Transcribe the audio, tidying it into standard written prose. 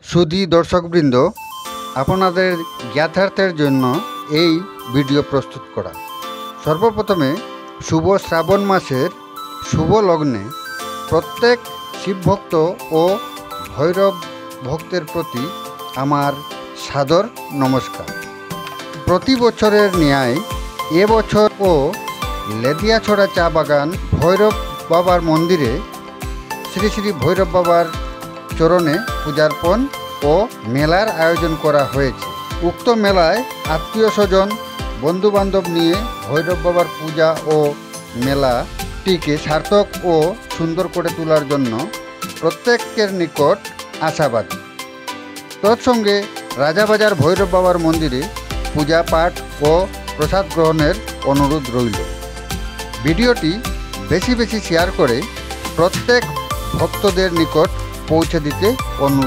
সুধী দর্শকবৃন্দ, আপনাদের জ্ঞাতার্থের জন্য এই ভিডিও প্রস্তুত করা। সর্বপ্রথমে শুভ শ্রাবণ মাসের শুভ লগ্নে প্রত্যেক শিবভক্ত ও ভৈরব ভক্তের প্রতি আমার সাদর নমস্কার। প্রতি বছরের ন্যায় এবছরও লেদিয়াছড়া চা বাগান ভৈরব বাবার মন্দিরে শ্রী শ্রী ভৈরব বাবার চরণে পূজার্পণ ও মেলার আয়োজন করা হয়েছে। উক্ত মেলায় আত্মীয় স্বজন বন্ধুবান্ধব নিয়ে ভৈরব বাবার পূজা ও মেলাটিকে সার্থক ও সুন্দর করে তোলার জন্য প্রত্যেকের নিকট আশাবাদী। তৎসঙ্গে রাজাবাজার ভৈরব বাবার মন্দিরে পূজা পাঠ ও প্রসাদ গ্রহণের অনুরোধ রইল। ভিডিওটি বেশি বেশি শেয়ার করে প্রত্যেক ভক্তদের নিকট পৌঁছে দিতে অনুরোধ।